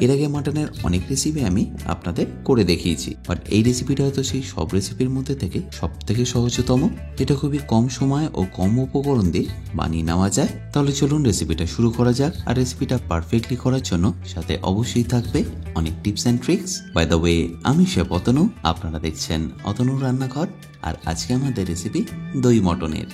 এর আগে মাটনের অনেক রেসিপি আমি আপনাদের করে দেখিয়েছি, বাট এই রেসিপিটা হয়তো সেই সব রেসিপির মধ্যে থেকে সব থেকে সহজতম, যেটা খুবই কম সময় ও কম উপকরণ দিয়ে বানিয়ে নেওয়া যায়। তাহলে চলুন রেসিপিটা শুরু করা যাক। আর রেসিপিটা পারফেক্টলি করার জন্য সাথে অবশ্যই থাকবে অনেক tips and tricks. By the way, আমি শেফ অতনু, আপনারা দেখছেন অতনুর রান্নাঘর। আর আজকে আমাদের রেসিপি দই মটনের।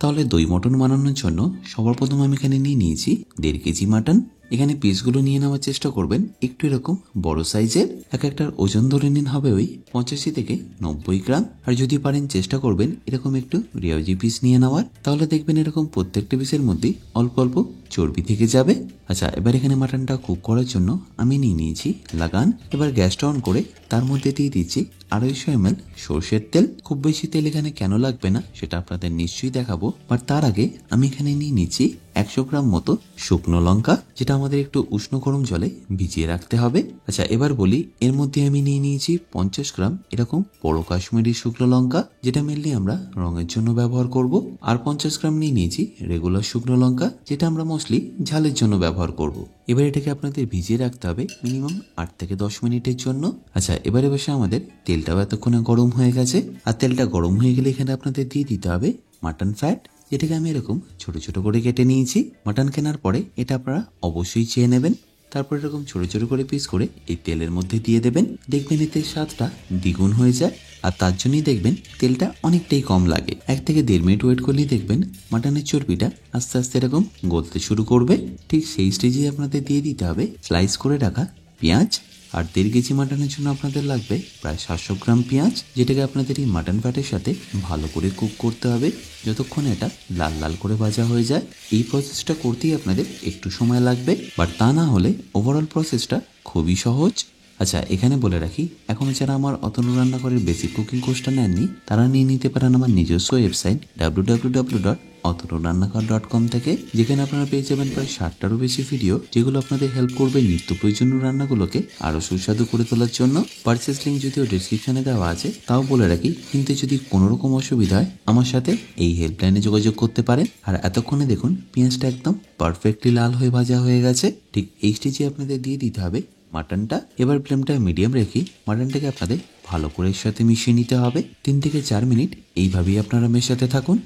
তাহলে দই মটন বানানোর জন্য সবার প্রথম আমি এখানে নিয়েছি 1.5 কেজি মাটন। এখানে পিসগুলো নিয়ে নেওয়ার চেষ্টা করবেন একটু এরকম বড় সাইজের। একটার ওজন ধরে নিন হবে ওই 85 থেকে 90 গ্রাম। আর যদি পারেন চেষ্টা করবেন এরকম একটু রেওয়াজি পিস নিয়ে নেওয়ার, তাহলে দেখবেন এরকম প্রত্যেকটা পিসের মধ্যেই অল্প অল্প চর্বি থেকে যাবে। আচ্ছা, এবার এখানে মাটনটা কুক করার জন্য আমি নিয়েছি লাগান। এবার গ্যাসটা অন করে তার মধ্যে দিয়ে দিচ্ছি 250 ml সর্ষের তেল। খুব বেশি তেল এখানে কেন লাগবে না সেটা আপনাদের নিশ্চয়ই দেখাবো, বাট তার আগে আমি এখানে নিচ্ছি 100 গ্রাম মতো শুকনো লঙ্কা, যেটা আমাদের একটু উষ্ণ গরম জলে ভিজিয়ে রাখতে হবে। আচ্ছা, এবার বলি এর মধ্যে আমি নিয়েছি 50 গ্রাম এরকম বড় কাশ্মীরি শুকনো লঙ্কা, যেটা মেনলি আমরা রঙের জন্য ব্যবহার করব। আর 50 গ্রাম নিয়েছি রেগুলার শুকনো লঙ্কা, যেটা আমরা মোস্টলি ঝালের জন্য ব্যবহার করব। এবার এটাকে আপনাদের ভিজিয়ে রাখতে হবে মিনিমাম 8 থেকে 10 মিনিটের জন্য। আচ্ছা, এবারে বসে আমাদের তেলটাও এতক্ষণে গরম হয়ে গেছে। আর তেলটা গরম হয়ে গেলে এখানে আপনাদের দিয়ে দিতে হবে মাটন ফ্যাট, যেটাকে আমি এরকম ছোট ছোট করে কেটে নিয়েছি। মাটন কেনার পরে এটা আপনারা অবশ্যই চেয়ে নেবেন। তারপর এরকম ছোট ছোট করে পিস করে এই তেলের মধ্যে দিয়ে দেবেন। দেখবেন এতে স্বাদটা দ্বিগুণ হয়ে যায়। আর তার জন্যই দেখবেন তেলটা অনেকটাই কম লাগে। 1 থেকে 1.5 মিনিট ওয়েট করলেই দেখবেন মাটনের চর্বিটা আস্তে আস্তে এরকম গলতে শুরু করবে। ঠিক সেই স্টেজে আপনাদের দিয়ে দিতে হবে স্লাইস করে রাখা পেঁয়াজ। আর 1.5 কেজি মাটনের জন্য আপনাদের লাগবে প্রায় 700 গ্রাম পেঁয়াজ, যেটাকে আপনাদের এই মাটন ফ্যাটের সাথে ভালো করে কুক করতে হবে যতক্ষণ এটা লাল লাল করে ভাজা হয়ে যায়। এই প্রসেসটা করতেই আপনাদের একটু সময় লাগবে, বাট তা না হলে ওভারঅল প্রসেসটা খুবই সহজ। আচ্ছা, এখানে বলে রাখি, এখনো যারা আমার অতনু রান্নাঘরের বেসিক কুকিং কোর্সটা নেননি তারা নিয়ে নিতে পারেন আমার নিজস্ব ওয়েবসাইট www.otonurannaghar.com থেকে, যেখানে আপনারা পেয়ে যাবেন প্রায় 60টারও বেশি ভিডিও, যেগুলো আপনাদের হেল্প করবে নিত্য প্রয়োজনীয় রান্নাগুলোকে আরো সুস্বাদু করে তোলার জন্য। পারচেস লিঙ্ক যদিও ডিসক্রিপশনে দেওয়া আছে, তাও বলে রাখি, কিন্তু যদি কোনো রকম অসুবিধা হয় আমার সাথে এই হেল্পলাইনে যোগাযোগ করতে পারেন। আর এতক্ষণে দেখুন পেঁয়াজটা একদম পারফেক্টলি লাল হয়ে ভাজা হয়ে গেছে। ঠিক এই স্টেজে আপনাদের দিয়ে দিতে হবে মাটনটা। এবার ফ্লেমটা মিডিয়াম রেখে মাটনটাকে আপনাদের ভালো করে এর সাথে মিশিয়ে নিতে হবে। 3 থেকে 4 মিনিট এইভাবেই আপনারা মেশাতে থাকুন।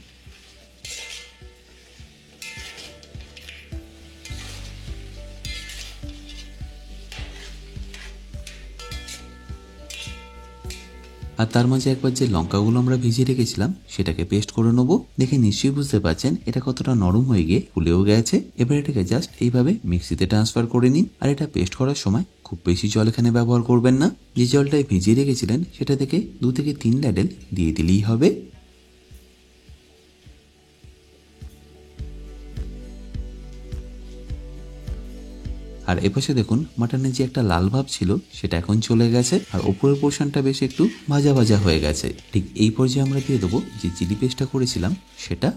আর তার মাঝে একবার যে লঙ্কাগুলো আমরা ভিজিয়ে রেখেছিলাম সেটাকে পেস্ট করে নেবো। দেখে নিশ্চয়ই বুঝতে পারছেন এটা কতটা নরম হয়ে গিয়ে ফুলেও গেছে। এবার এটাকে জাস্ট এইভাবে মিক্সিতে ট্রান্সফার করে নিন। আর এটা পেস্ট করার সময় খুব বেশি জল এখানে ব্যবহার করবেন না। যে জলটাই ভিজিয়ে রেখেছিলেন সেটা থেকে 2 থেকে 3 ল্যাডেল দিয়ে দিলেই হবে। আর এপাশে দেখুন মাটনের যে একটা লাল ভাব ছিল সেটা এখন চলে গেছে, আর উপরের পোর্শনটা বেশ একটু ভাজা ভাজা হয়ে গেছে। ঠিক এই পর্যায়ে আমরা দিয়ে দেবো যে চিলি পেস্টটা করেছিলাম সেটা।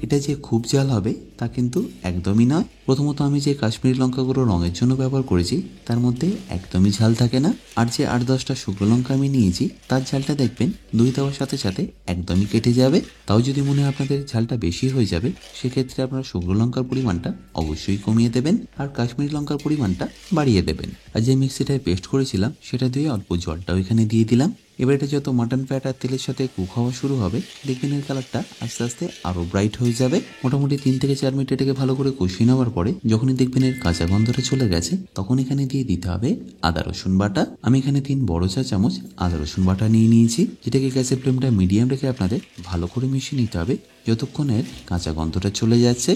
এটা যে খুব ঝাল হবে তা কিন্তু একদমই নয়। প্রথমত আমি যে কাশ্মীরি লঙ্কাগুলো রঙের জন্য ব্যবহার করেছি তার মধ্যে একদমই ঝাল থাকে না। আর যে 8-10টা শুকনো লঙ্কা আমি নিয়েছি তার ঝালটা দেখবেন দই দেওয়ার সাথে সাথে একদমই কেটে যাবে। তাও যদি মনে হয় আপনাদের ঝালটা বেশি হয়ে যাবে, সেক্ষেত্রে আপনারা শুকনো লঙ্কার পরিমাণটা অবশ্যই কমিয়ে দেবেন আর কাশ্মীরি লঙ্কার পরিমাণটা বাড়িয়ে দেবেন। আর যে মিক্সিটায় পেস্ট করেছিলাম সেটা দিয়ে অল্প জলটাও এখানে দিয়ে দিলাম। এবার এটা যত মাটন ফ্যাট আর তেলের সাথে কুক হওয়া শুরু হবে, দেখবেন এর কালারটা আস্তে আস্তে আরো ব্রাইট হয়ে যাবে। মোটামুটি 3 থেকে 4 মিনিট এটাকে ভালো করে কষিয়ে নেওয়ার পরে যখনই দেখবেন এর কাঁচা গন্ধটা চলে গেছে, তখন এখানে দিয়ে দিতে হবে আদা রসুন বাটা। আমি এখানে 3 বড় চা চামচ আদা রসুন বাটা নিয়েছি, যেটাকে গ্যাসের ফ্লেমটা মিডিয়াম রেখে আপনাদের ভালো করে মিশিয়ে নিতে হবে যতক্ষণ এর কাঁচা গন্ধটা চলে যাচ্ছে।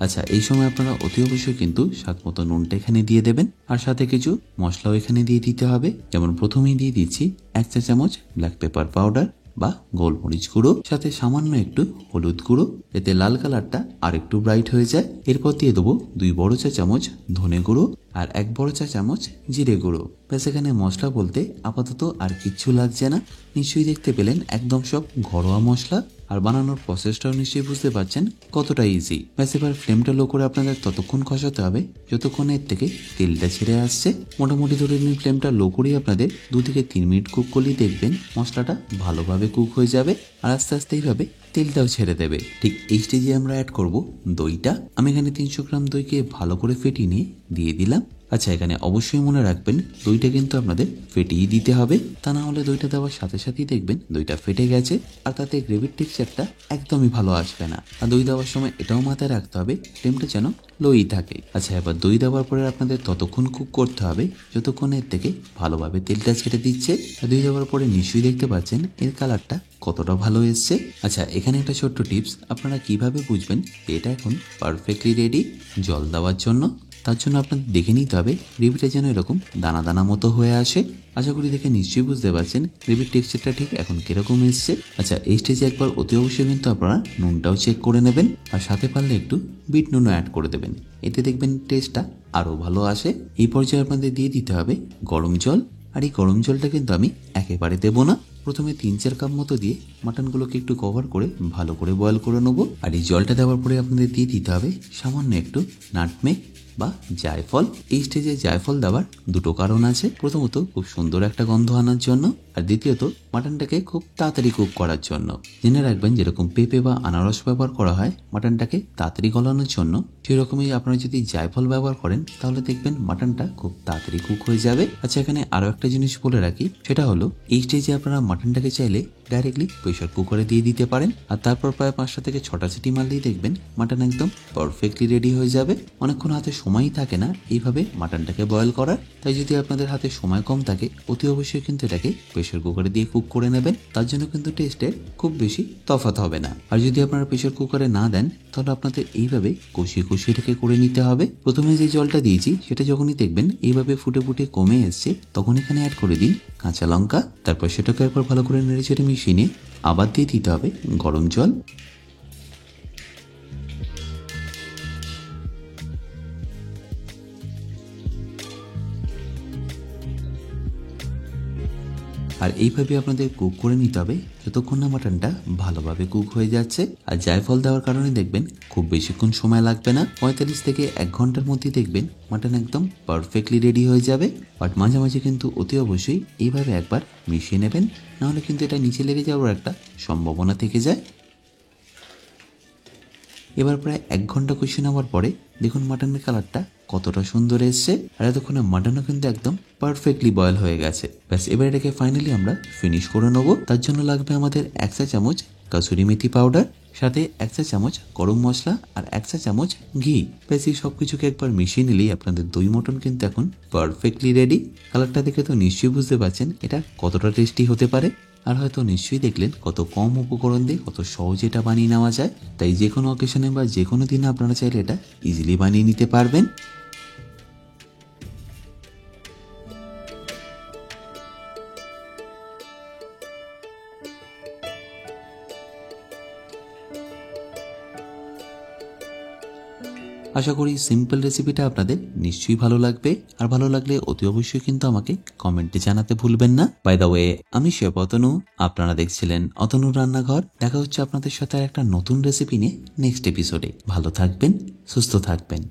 আচ্ছা, এই সময় আপনারা অতি অবশ্যই কিন্তু স্বাদ মতো নুনটা এখানে দিয়ে দেবেন। আর সাথে কিছু মশলাও এখানে দিয়ে দিতে হবে। যেমন প্রথমেই দিয়ে দিচ্ছি 1 চা চামচ ব্ল্যাক পেপার পাউডার বা গোলমরিচ গুঁড়ো, সাথে সামান্য একটু হলুদ গুঁড়ো, এতে লাল কালারটা আর একটু ব্রাইট হয়ে যায়। এরপর দিয়ে দেবো 2 বড় চা চামচ ধনে গুঁড়ো আর 1 বড় চা চামচ জিরে গুঁড়ো। ব্যাস, এখানে মশলা বলতে আপাতত আর কিচ্ছু লাগছে না। নিশ্চয়ই দেখতে পেলেন একদম সব ঘরোয়া মশলা। আর বানানোর প্রসেসটাও নিশ্চয়ই বুঝতে পারছেন কতটা ইজি। ব্যাস এবার ফ্লেমটা লো করে আপনাদের ততক্ষণ কষাতে হবে যতক্ষণ এর থেকে তেলটা ছেড়ে আসছে। মোটামুটি ধরে নিন ফ্লেমটা লো করেই আপনাদের 2 থেকে 3 মিনিট কুক করলেই দেখবেন মশলাটা ভালোভাবে কুক হয়ে যাবে আর আস্তে আস্তে এইভাবে তেলটাও ছেড়ে দেবে। ঠিক এই স্টেজে আমরা অ্যাড করব দইটা। আমি এখানে 300 গ্রাম দইকে ভালো করে ফেটিয়ে নিয়ে দিয়ে দিলাম। আচ্ছা, এখানে অবশ্যই মনে রাখবেন দইটা কিন্তু আপনাদের ফেটিয়ে দিতে হবে, তা না হলে দইটা দেওয়ার সাথে সাথেই দেখবেন দইটা ফেটে গেছে আর তাতে গ্রেভির টেক্সচারটা একদমই ভালো আসবে না। আর দই দেওয়ার সময় এটাও মাথায় রাখতে হবে ফ্লেমটা যেন লোই থাকে। আচ্ছা, এবার দই দেওয়ার পরে আপনাদের ততক্ষণ কুক করতে হবে যতক্ষণ এর থেকে ভালোভাবে তেলটা ছেড়ে দিচ্ছে। আর দই দেওয়ার পরে নিশ্চয়ই দেখতে পাচ্ছেন এর কালারটা কতটা ভালো এসছে। আচ্ছা, এখানে একটা ছোট্ট টিপস, আপনারা কিভাবে বুঝবেন এটা এখন পারফেক্টলি রেডি জল দেওয়ার জন্য? তার জন্য আপনাদের দেখে নিতে হবে গ্রেভিটা যেন এরকম দানা দানা মতো হয়ে আসে। আশা করি দেখে নিশ্চয়ই বুঝতে পারছেন গ্রেভির টেক্সচারটা ঠিক এখন কিরকম এসছে। আচ্ছা, এই স্টেজে একবার অতি অবশ্যই কিন্তু আপনারা নুনটাও চেক করে নেবেন আর সাথে পারলে একটু বিট নুনও অ্যাড করে দেবেন, এতে দেখবেন টেস্টটা আরও ভালো আসে। এই পর্যায়ে আপনাদের দিয়ে দিতে হবে গরম জল। আর এই গরম জলটা কিন্তু আমি একেবারে দেবো না, প্রথমে 3-4 কাপ মতো দিয়ে মাটনগুলোকে একটু কভার করে ভালো করে বয়েল করে নেবো। আর এই জলটা দেওয়ার পরে আপনাদের দিয়ে দিতে হবে সামান্য একটু নাটমেগ বা জায়ফল। এই স্টেজে জায়ফল দেওয়ার দুটো কারণ আছে। প্রথমত খুব সুন্দর একটা গন্ধ আনার জন্য, আর দ্বিতীয়ত মাটনটাকে খুব তাড়াতাড়ি কুক করার জন্য। জেনে রাখবেন যেরকম পেঁপে বা আনারস ব্যবহার করা হয় মাটনটাকে তাড়াতাড়ি গলানোর জন্য, সেরকমই আপনারা যদি জায়ফল ব্যবহার করেন তাহলে দেখবেন মাটনটা খুব তাড়াতাড়ি কুক হয়ে যাবে। আচ্ছা, এখানে আরো একটা জিনিস বলে রাখি, সেটা হলো এই স্টেজে আপনারা মাটনটাকে চাইলে ডাইরেক্টলি প্রেসার কুকারে দিয়ে দিতে পারেন আর তারপর প্রায় 5টা থেকে 6টা সিটি মারলেই দেখবেন মাটন একদম পারফেক্টলি রেডি হয়ে যাবে। অনেকক্ষণ হাতে সময়ই থাকে না এইভাবে মাটনটাকে বয়েল করার, তাই যদি আপনাদের হাতে সময় কম থাকে অতি অবশ্যই কিন্তু এটাকে প্রেসার কুকারে দিয়ে কুক করে নেবেন। তার জন্য কিন্তু টেস্টের খুব বেশি তফাৎ হবে না। আর যদি আপনারা প্রেসার কুকারে না দেন তাহলে আপনাদের এইভাবে কষিয়ে কষিয়ে এটাকে করে নিতে হবে। প্রথমে যে জলটা দিয়েছি সেটা যখনই দেখবেন এইভাবে ফুটে ফুটে কমে এসছে তখন এখানে অ্যাড করে দিন কাঁচা লঙ্কা। তারপর সেটাকে একবার ভালো করে নেড়ে চেড়ে মিশিয়ে নিয়ে আবার দিয়ে দিতে হবে গরম জল। আর এইভাবে আপনাদের কুক করে নিতে হবে যতক্ষণ না মাটনটা ভালোভাবে কুক হয়ে যাচ্ছে। আর জায়ফল দেওয়ার কারণে দেখবেন খুব বেশিক্ষণ সময় লাগবে না, 45 থেকে 1 ঘন্টার মধ্যে দেখবেন মাটন একদম পারফেক্টলি রেডি হয়ে যাবে। বাট মাঝে মাঝে কিন্তু অতি অবশ্যই এইভাবে একবার মিশিয়ে নেবেন, নাহলে কিন্তু এটা নিচে লেগে যাওয়ার একটা সম্ভাবনা থেকে যায়। এবার প্রায় 1 ঘন্টা কষিয়ে নেওয়ার পরে দেখুন মাটনের কালারটা কতটা সুন্দর এসছে আর এতক্ষণে মাটনও কিন্তু একদম পারফেক্টলি বয়েল হয়ে গেছে। ব্যাস এবার এটাকে ফাইনালি আমরা ফিনিশ করে নেবো। তার জন্য লাগবে আমাদের 1 চা চামচ কাসুরি মেথি পাউডার, সাথে 1 চা চামচ গরম মশলা আর 1 চা চামচ ঘি। ব্যাস এই সব কিছুকে একবার মিশিয়ে নিলেই আপনাদের দই মটন কিন্তু এখন পারফেক্টলি রেডি। কালারটা দেখে তো নিশ্চয়ই বুঝতে পারছেন এটা কতটা টেস্টি হতে পারে। আর হয়তো নিশ্চয়ই দেখলেন কত কম উপকরণ দিয়ে কত সহজে এটা বানিয়ে নেওয়া যায়। তাই যে কোনো অকেশনে বা যে কোনো দিনে আপনারা চাইলে এটা ইজিলি বানিয়ে নিতে পারবেন। আশা করি সিম্পল রেসিপিটা আপনাদের নিশ্চয়ই ভালো লাগবে। আর ভালো লাগলে অতি অবশ্যই কিন্তু আমাকে কমেন্টে জানাতে ভুলবেন না। বাই দ্য ওয়ে, আমি শেফ অতনু, আপনারা দেখছিলেন অতনুর রান্নাঘর। দেখা হচ্ছে আপনাদের সাথে একটা নতুন রেসিপি নিয়ে নেক্সট এপিসোডে। ভালো থাকবেন, সুস্থ থাকবেন।